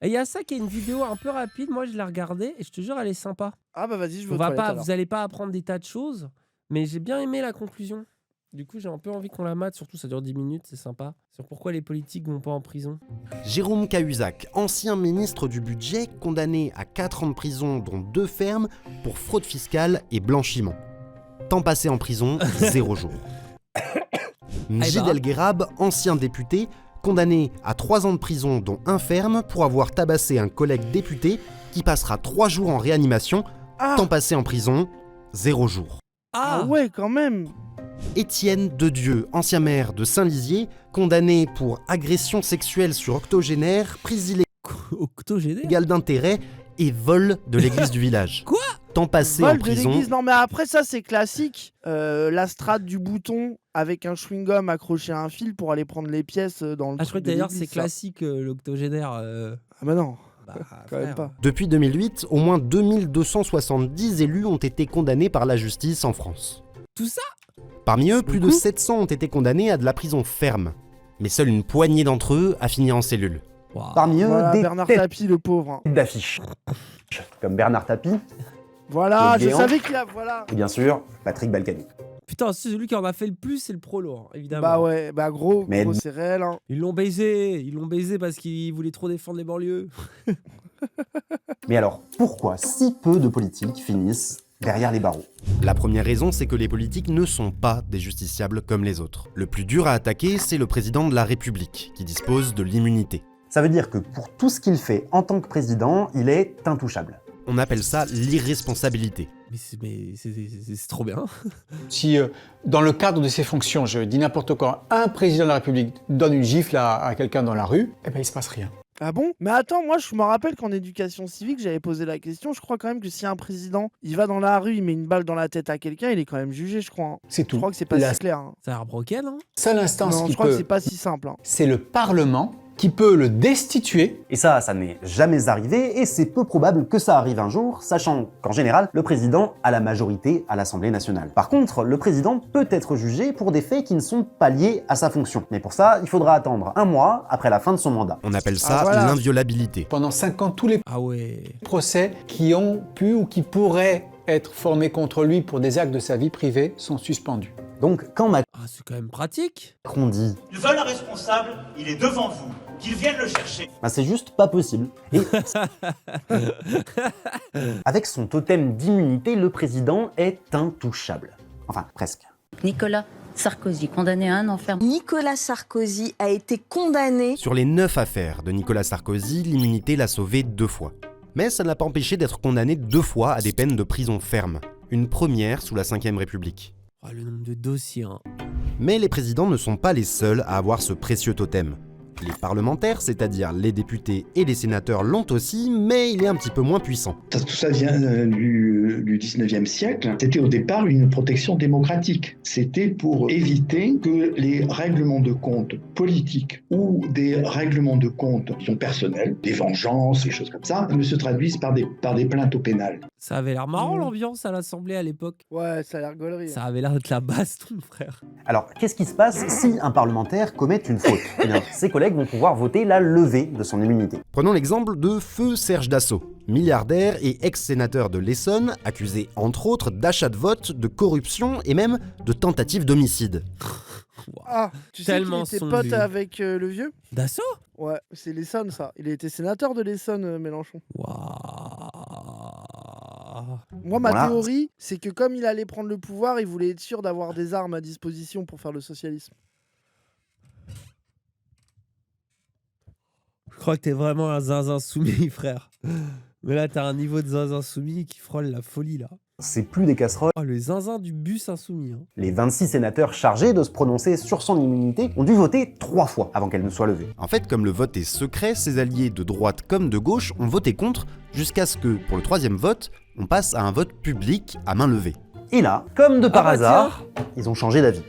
Et il y a ça qui est une vidéo un peu rapide, moi je l'ai regardée et je te jure elle est sympa. Ah bah vas-y, je vais On aux va toilettes pas alors. Vous allez pas apprendre des tas de choses, mais j'ai bien aimé la conclusion. Du coup, j'ai un peu envie qu'on la mate, surtout ça dure 10 minutes, c'est sympa. Sur pourquoi les politiques vont pas en prison. Jérôme Cahuzac, ancien ministre du budget, condamné à 4 ans de prison dont 2 fermes pour fraude fiscale et blanchiment. Temps passé en prison, 0 jours. Mjid bah. El Guerrab, ancien député, condamné à 3 ans de prison dont 1 ferme pour avoir tabassé un collègue député qui passera 3 jours en réanimation. Ah, Temps passé en prison, 0 jours. ah ouais, quand même. Étienne Dedieu, ancien maire de Saint-Lizier, condamné pour agression sexuelle sur octogénaire, prise Octogénaire. illégale d'intérêt et vol de l'église du village. Quoi ? Temps passé en Vol de prison, l'église. Non mais après ça c'est classique. La strate du bouton avec un chewing-gum accroché à un fil pour aller prendre les pièces dans le Ah, je crois truc que de d'ailleurs l'église, c'est ça. classique l'octogénaire. Ah bah non, Bah, quand même frère. pas. depuis 2008, au moins 2270 élus ont été condamnés par la justice en France. Tout ça ? Parmi eux, C'est plus de beaucoup. 700 ont été condamnés à de la prison ferme. Mais seule une poignée d'entre eux a fini en cellule. Waouh. Parmi eux, Voilà, des Bernard têtes Tapie le pauvre. Hein. d'affiche, comme Bernard Tapie Voilà, Le je géant. savais qu'il a... Voilà. et bien sûr Patrick Balkany. Putain, celui qui en a fait le plus, c'est le prolo, hein, évidemment. Bah ouais, bah gros, Mais- gros c'est réel. Hein. Ils l'ont baisé parce qu'ils voulaient trop défendre les banlieues. Mais alors, pourquoi si peu de politiques finissent derrière les barreaux? La première raison, c'est que les politiques ne sont pas des justiciables comme les autres. Le plus dur à attaquer, c'est le président de la République, qui dispose de l'immunité. Ça veut dire que pour tout ce qu'il fait en tant que président, il est intouchable. On appelle ça l'irresponsabilité. Mais c'est trop bien. Si, dans le cadre de ses fonctions, je dis n'importe quoi, un président de la République donne une gifle à quelqu'un dans la rue, eh ben il se passe rien. Ah bon? Mais attends, moi je me rappelle qu'en éducation civique, j'avais posé la question. Je crois quand même que si un président, il va dans la rue, il met une balle dans la tête à quelqu'un, il est quand même jugé, je crois. Hein. C'est Je tout. crois que c'est pas La si clair. Hein. Ça a l'air broken, hein. seule instance Non, qui je crois que peut, c'est pas si simple. Hein. c'est le Parlement qui peut le destituer. Et ça n'est jamais arrivé, et c'est peu probable que ça arrive un jour, sachant qu'en général, le président a la majorité à l'Assemblée nationale. Par contre, le président peut être jugé pour des faits qui ne sont pas liés à sa fonction. Mais pour ça, il faudra attendre 1 mois après la fin de son mandat. On appelle ça Ah, voilà. l'inviolabilité. Pendant 5 ans, tous les Ah ouais. procès qui ont pu ou qui pourraient être formés contre lui pour des actes de sa vie privée sont suspendus. Donc, quand Ah, c'est quand même pratique. Macron dit Ils veulent un responsable, il est devant vous, qu'ils viennent le chercher. bah, c'est juste pas possible. Et avec son totem d'immunité, le président est intouchable. Enfin, presque. Nicolas Sarkozy, condamné à 1 an ferme. Nicolas Sarkozy a été condamné. Sur les 9 affaires de Nicolas Sarkozy, l'immunité l'a sauvé 2 fois. Mais ça ne l'a pas empêché d'être condamné 2 fois à des peines de prison ferme. Une première sous la Ve République. Oh, le nombre de dossiers, hein. Mais les présidents ne sont pas les seuls à avoir ce précieux totem. Les parlementaires, c'est-à-dire les députés et les sénateurs, l'ont aussi, mais il est un petit peu moins puissant. Tout ça vient du 19e siècle. C'était au départ une protection démocratique. C'était pour éviter que les règlements de compte politiques ou des règlements de compte qui sont personnels, des vengeances, des choses comme ça, ne se traduisent par des plaintes au pénal. Ça avait l'air marrant l'ambiance à l'Assemblée à l'époque. Ouais, ça a l'air gaulerie. Ça avait l'air d'être la baston, frère. Alors, qu'est-ce qui se passe si un parlementaire commet une faute? Eh bien, ses collègues vont pouvoir voter la levée de son immunité. Prenons l'exemple de Feu Serge Dassault, milliardaire et ex-sénateur de l'Essonne, accusé entre autres d'achat de vote, de corruption et même de tentative d'homicide. Ah, tu sais qu'il Tellement était son pote lui. avec le vieux? Dassault. Ouais, c'est l'Essonne ça. Il a été sénateur de l'Essonne, Mélenchon. Waouh. Moi, ma Voilà. théorie, c'est que comme il allait prendre le pouvoir, il voulait être sûr d'avoir des armes à disposition pour faire le socialisme. Je crois que t'es vraiment un zinzin soumis, frère. Mais là, t'as un niveau de zinzin soumis qui frôle la folie, là. C'est plus des casseroles. Oh, le zinzin du bus insoumis, hein. Les 26 sénateurs chargés de se prononcer sur son immunité ont dû voter 3 fois avant qu'elle ne soit levée. En fait, comme le vote est secret, ses alliés de droite comme de gauche ont voté contre jusqu'à ce que, pour le 3e vote, on passe à un vote public à main levée. Et là, comme de par bah hasard, ils ont changé d'avis.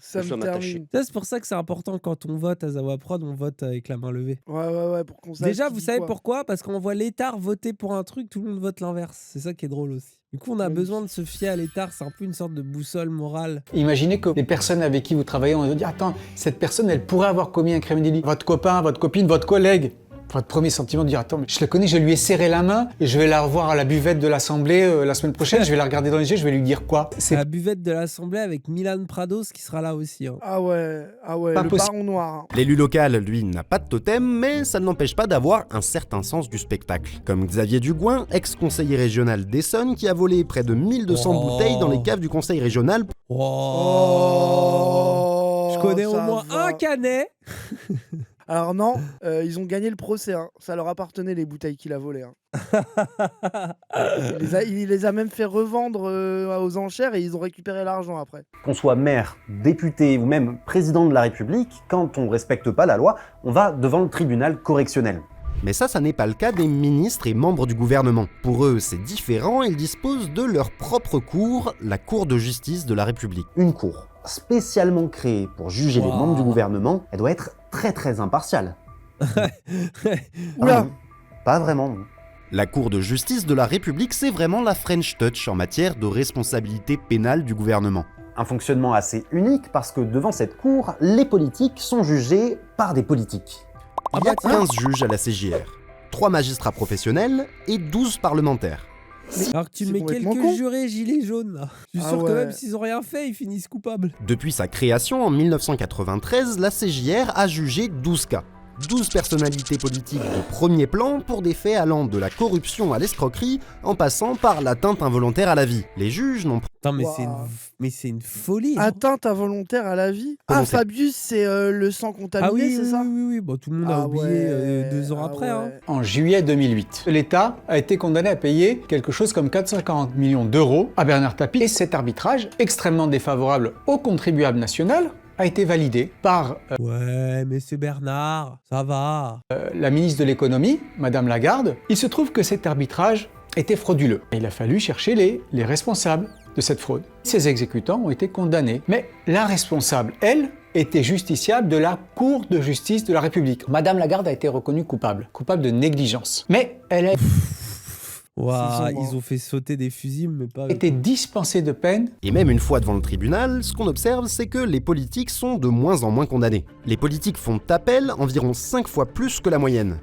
Ça me termine. Ça, c'est pour ça que c'est important quand on vote à Zawaprod, on vote avec la main levée. Ouais, pour qu'on sache Déjà, qui vous dit savez quoi. pourquoi? Parce qu'on voit l'étard voter pour un truc, tout le monde vote l'inverse. C'est ça qui est drôle aussi. Du coup, on a besoin de se fier à l'État, c'est un peu une sorte de boussole morale. Imaginez que les personnes avec qui vous travaillez, on va dire, attends, cette personne, elle pourrait avoir commis un crime délit. Votre copain, votre copine, votre collègue. Votre premier sentiment de dire, attends, mais je le connais, je lui ai serré la main et je vais la revoir à la buvette de l'Assemblée la semaine prochaine, je vais la regarder dans les yeux, je vais lui dire quoi? C'est la buvette de l'Assemblée avec Milan Prados qui sera là aussi. Hein. Ah ouais, Pas le possible. baron noir. Hein. L'élu local, lui, n'a pas de totem, mais ça ne l'empêche pas d'avoir un certain sens du spectacle. Comme Xavier Dugouin, ex-conseiller régional d'Essonne, qui a volé près de 1200 bouteilles dans les caves du conseil régional. Je connais au ça moins va. un canet. Alors non, ils ont gagné le procès. Hein. Ça leur appartenait les bouteilles qu'il a volées. Hein. il les a même fait revendre aux enchères et ils ont récupéré l'argent après. Qu'on soit maire, député ou même président de la République, quand on respecte pas la loi, on va devant le tribunal correctionnel. Mais ça n'est pas le cas des ministres et membres du gouvernement. Pour eux, c'est différent, ils disposent de leur propre cour, la Cour de justice de la République. Une cour spécialement créée pour juger les membres du gouvernement, elle doit être très impartiale. Oula. non, pas vraiment. Non. La Cour de justice de la République, c'est vraiment la French Touch en matière de responsabilité pénale du gouvernement. Un fonctionnement assez unique parce que devant cette cour, les politiques sont jugés par des politiques. Il y a 15 juges à la CJR, 3 magistrats professionnels et 12 parlementaires. Alors que tu c'est mets complètement quelques con. jurés gilets jaunes là. Je suis sûr que ouais. même s'ils ont rien fait, ils finissent coupables. Depuis sa création en 1993, la CJR a jugé 12 cas. 12 personnalités politiques de premier plan pour des faits allant de la corruption à l'escroquerie en passant par l'atteinte involontaire à la vie. Les juges n'ont Putain, mais Wow. c'est une folie. hein. Atteinte involontaire à la vie. Ah, Volontaire. Fabius, c'est le sang contaminé, Ah oui, c'est oui, ça oui. Bon, tout le monde a Ah oublié ouais, 2 ans ah après. Hein. ouais. En juillet 2008, l'État a été condamné à payer quelque chose comme 440 millions d'euros à Bernard Tapie. Et cet arbitrage, extrêmement défavorable au contribuable national, a été validé par Ouais, mais c'est Bernard, ça va. la ministre de l'économie, Madame Lagarde. Il se trouve que cet arbitrage était frauduleux. Et il a fallu chercher les responsables de cette fraude. Ces exécutants ont été condamnés. Mais la responsable, elle, était justiciable de la Cour de justice de la République. Madame Lagarde a été reconnue coupable de négligence. Mais elle a Ouah, C'est sombre. ils ont fait sauter des fusibles, mais pas. été dispensée de peine. Et même une fois devant le tribunal, ce qu'on observe, c'est que les politiques sont de moins en moins condamnés. Les politiques font appel environ 5 fois plus que la moyenne.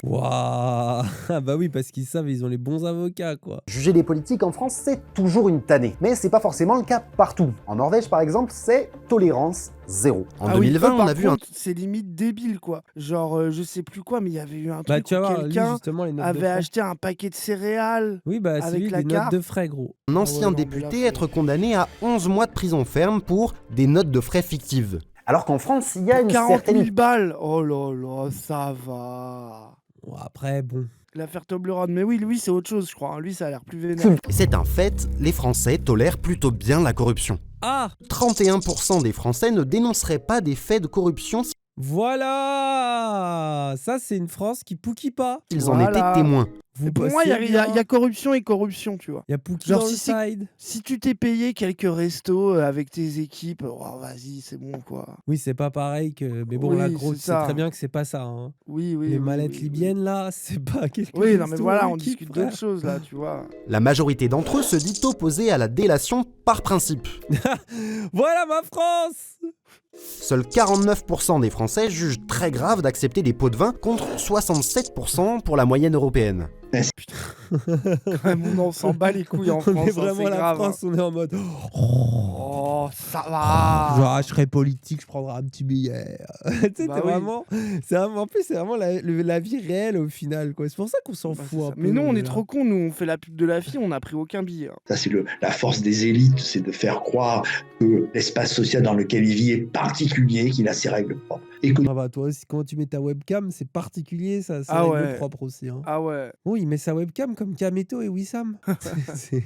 Waouh. Ah bah oui, parce qu'ils savent, ils ont les bons avocats, quoi. Juger les politiques en France, c'est toujours une tannée. Mais c'est pas forcément le cas partout. En Norvège, par exemple, c'est tolérance zéro. En Ah oui, 2020, eux, on par a vu un... contre, c'est limite débile, quoi. Genre, je sais plus quoi, mais il y avait eu un Bah truc tu vas où voir, lui, quelqu'un justement, les notes de avait frais. acheté un paquet de céréales. Oui, bah c'est avec lui, la les notes carte. de frais, gros. Un ancien non, mais là, député faut- être condamné à 11 mois de prison ferme pour des notes de frais fictives. Alors qu'en France, il y a une 40 000 certaine... balles. Oh là là, ça va. Bon, après, bon. L'affaire Toblerone. Mais oui, lui, c'est autre chose, je crois. Lui, ça a l'air plus vénère. Et c'est un fait, les Français tolèrent plutôt bien la corruption. Ah 31% des Français ne dénonceraient pas des faits de corruption Voilà. Ça, c'est une France qui pouquille pas. s'ils en Voilà. étaient témoins. Vous Pour moi, il y a corruption et corruption, tu vois. Il y a Pouki Genre, dans le si c'est- side. Si tu t'es payé quelques restos avec tes équipes, oh, vas-y, c'est bon, quoi. Oui, c'est pas pareil que. Mais bon, Oui, là, gros, c'est tu sais ça. très bien que c'est pas ça. Hein. Oui, oui. Les oui, mallettes oui, libyennes, là, c'est pas quelque Oui, chose. non, mais voilà, on discute d'autres choses, là, tu vois. La majorité d'entre eux se dit opposée à la délation par principe. Voilà ma France. Seuls 49% des Français jugent très grave d'accepter des pots de vin contre 67% pour la moyenne européenne. Quand même, on s'en bat les couilles en France, On est hein, vraiment c'est la grave. France, on est en mode. Oh, ça va. Genre, je serais politique, je prendrais un petit billet. Tu sais, Bah t'es oui. vraiment. En plus, c'est vraiment la vie réelle au final, quoi. C'est pour ça qu'on s'en Bah, fout c'est un ça. peu. Mais nous, on est là. trop cons. Nous, on fait la pub de la fille, on n'a pris aucun billet. hein. Ça, c'est la force des élites, c'est de faire croire que l'espace social dans lequel il vit est particulier, qu'il a ses règles propres. Et que Ah bah, toi aussi, quand tu mets ta webcam, c'est particulier, ça. C'est Ah règle ouais. propre aussi. Hein. Ah ouais. Oui, il met sa webcam comme Kameto et Wissam. C'est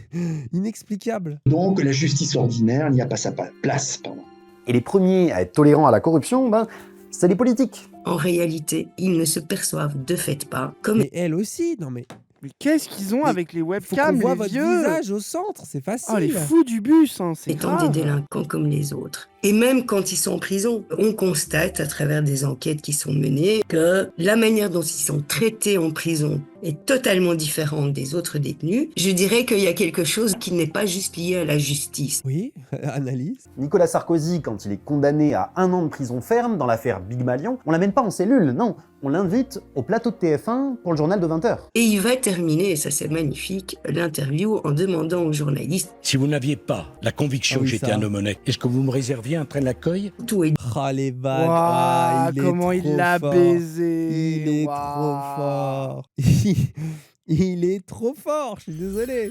inexplicable. donc la justice ordinaire n'y a pas sa place. Pardon. Et les premiers à être tolérants à la corruption, c'est les politiques. En réalité, ils ne se perçoivent de fait pas comme Mais elle aussi, non mais. Mais qu'est-ce qu'ils ont Mais avec les Faut qu'on webcams, voit les votre vieux visage au centre, c'est facile. Oh, les fous du bus, hein, c'est étant grave. des délinquants comme les autres. Et même quand ils sont en prison, on constate à travers des enquêtes qui sont menées que la manière dont ils sont traités en prison est totalement différente des autres détenus, je dirais qu'il y a quelque chose qui n'est pas juste lié à la justice. Oui, analyse. Nicolas Sarkozy, quand il est condamné à 1 an de prison ferme dans l'affaire Big Malion, on l'amène pas en cellule, non, on l'invite au plateau de TF1 pour le journal de 20h. Et il va terminer, et ça c'est magnifique, l'interview en demandant aux journalistes Si vous n'aviez pas la conviction que j'étais un homme honnête, est-ce que vous me réserviez un train d'accueil? tout est Ah, les vannes. Waouh, Ah, il est comment il trop l'a fort. baisé. Il est Waouh. trop fort. Il est trop fort, je suis désolé.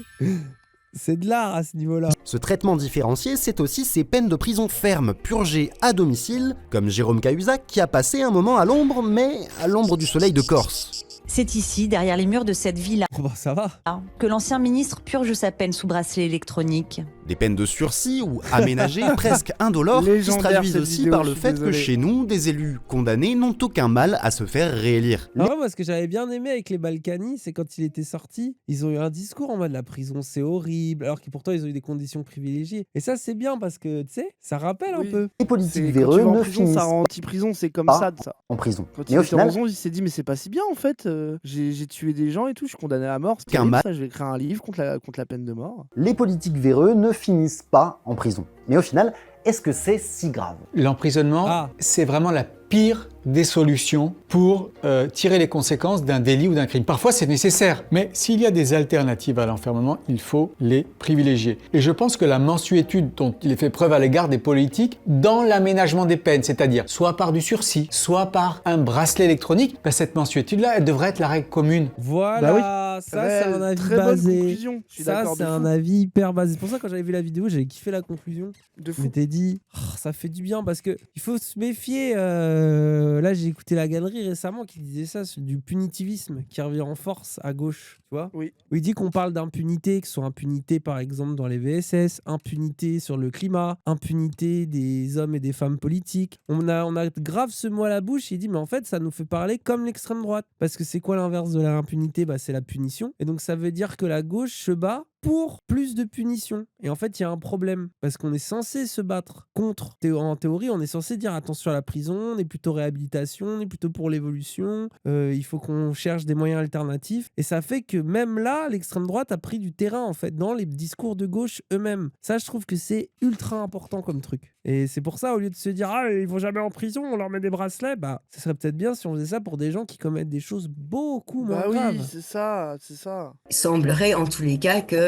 C'est de l'art à ce niveau-là. Ce traitement différencié, c'est aussi ces peines de prison ferme purgées à domicile, comme Jérôme Cahuzac qui a passé un moment à l'ombre, mais à l'ombre du soleil de Corse. C'est ici, derrière les murs de cette villa, Oh, bah, ça va. que l'ancien ministre purge sa peine sous bracelet électronique. Des peines de sursis ou aménagées presque indolores qui se Légendaire, traduisent cette aussi vidéo, par je le suis fait que désolé. chez nous, des élus condamnés n'ont aucun mal à se faire réélire. En vrai, moi, ce que j'avais bien aimé avec les Balkany, c'est quand il était sorti, ils ont eu un discours en mode la prison, c'est horrible, alors que pourtant, ils ont eu des conditions privilégiées. Et ça, c'est bien parce que, tu sais, ça rappelle un Oui. peu. Les politiques C'est- Quand tu véreux vas en ne prison, finissent ça rend anti-prison, c'est comme pas ça de ça. en prison. Quand Mais il au était en final, prison, il s'est dit mais c'est pas si bien en fait. J'ai tué des gens et tout, je suis condamné à mort. C'est Qu'un terrible, mal- ça, je vais écrire un livre contre la peine de mort. les politiques véreux ne finissent pas en prison. Mais au final, est-ce que c'est si grave? L'emprisonnement, Ah. c'est vraiment la pire des solutions pour tirer les conséquences d'un délit ou d'un crime. Parfois, c'est nécessaire, mais s'il y a des alternatives à l'enfermement, il faut les privilégier. Et je pense que la mansuétude dont il est fait preuve à l'égard des politiques dans l'aménagement des peines, c'est-à-dire soit par du sursis, soit par un bracelet électronique, cette mansuétude-là, elle devrait être la règle commune. Voilà, ça, c'est un avis Très bonne basé. conclusion. Je suis Ça, d'accord c'est de un fou. avis hyper basé. C'est pour ça que quand j'avais vu la vidéo, j'avais kiffé la conclusion. De Je fou. m'étais dit, oh, ça fait du bien parce que il faut se méfier. Là, j'ai écouté la galerie récemment qui disait ça, c'est du punitivisme qui revient en force à gauche, tu vois. Oui. Où il dit qu'on parle d'impunité, que ce soit impunité par exemple dans les VSS, impunité sur le climat, impunité des hommes et des femmes politiques. On a grave ce mot à la bouche. Il dit, mais en fait, ça nous fait parler comme l'extrême droite. Parce que c'est quoi l'inverse de l'impunité? Bah, c'est la punition. Et donc, ça veut dire que la gauche se bat pour plus de punition. Et en fait, il y a un problème. Parce qu'on est censé se battre contre. En théorie, on est censé dire attention à la prison, on est plutôt réhabilitation, on est plutôt pour l'évolution. Il faut qu'on cherche des moyens alternatifs. Et ça fait que même là, l'extrême droite a pris du terrain, en fait, dans les discours de gauche eux-mêmes. Ça, je trouve que c'est ultra important comme truc. Et c'est pour ça, au lieu de se dire, ah, ils vont jamais en prison, on leur met des bracelets, bah, ce serait peut-être bien si on faisait ça pour des gens qui commettent des choses beaucoup moins Bah oui, graves. c'est ça, c'est ça. Il semblerait en tous les cas que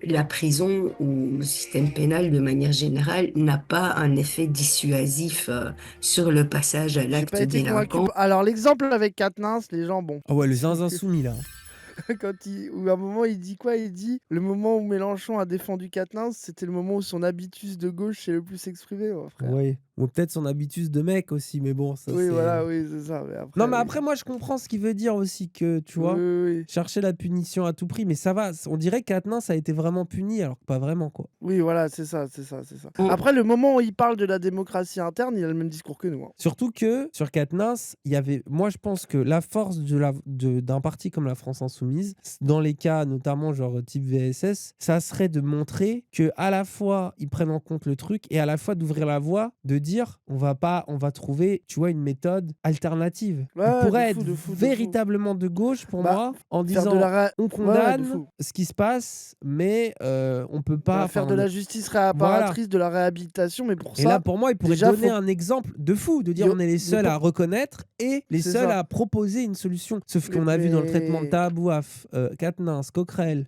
la prison ou le système pénal de manière générale n'a pas un effet dissuasif sur le passage à J'ai l'acte pas été convaincu. délinquant. Alors l'exemple avec Quatennens, les gens, bon. Ah ouais, les insoumis, là. Ou à un moment il dit quoi? Il dit le moment où Mélenchon a défendu Quatennens, c'était le moment où son habitus de gauche s'est le plus exprimé, ouais, frère. Oui. Ou peut-être son habitus de mec aussi, mais bon, ça Oui, c'est... voilà, oui, c'est ça. Mais après, Non, mais oui. après, moi, je comprends ce qu'il veut dire aussi, que, tu vois, Oui, oui, oui. chercher la punition à tout prix, mais ça va, on dirait qu'Attenas a été vraiment puni, alors que pas vraiment, quoi. Oui, voilà, c'est ça, c'est ça, c'est ça. Après, le moment où il parle de la démocratie interne, il a le même discours que nous. Hein. Surtout que, sur Quatennens, il y avait... Moi, je pense que la force d'un parti comme la France Insoumise, dans les cas, notamment, genre, type VSS, ça serait de montrer que à la fois, ils prennent en compte le truc, et à la fois d'ouvrir la voie, de dire, on va trouver, tu vois, une méthode alternative. Ouais, on pourrait de être fou, véritablement de gauche, pour Bah, moi, en faire disant, de la on Ouais, condamne de fou. ce qui se passe, mais on peut pas... Faire enfin, de la justice réparatrice, de la réhabilitation, mais pour Et ça. là, pour moi, il pourrait déjà, donner faut- un exemple de fou, de dire Yo- on est les mais seuls pour- à reconnaître et les C'est seuls ça. à proposer une solution. Sauf qu'on a vu dans le traitement de Mais- Tahabouaf, Quatennens, Coquerel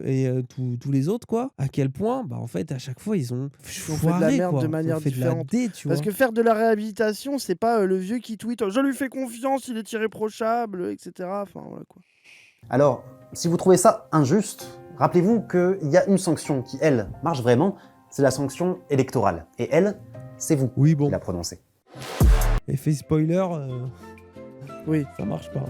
et tous les autres, quoi, à quel point, bah, en fait, à chaque fois, ils ont fait de la foiré, merde quoi. de Ils ont manière fait différente. de la D, tu Parce vois. que faire de la réhabilitation, c'est pas le vieux qui tweet je lui fais confiance, il est irréprochable, etc. Enfin, voilà quoi. Alors, si vous trouvez ça injuste, rappelez-vous qu'il y a une sanction qui, elle, marche vraiment, c'est la sanction électorale. Et elle, c'est vous Oui, bon. qui la prononcez. Effet spoiler, Oui. ça marche pas.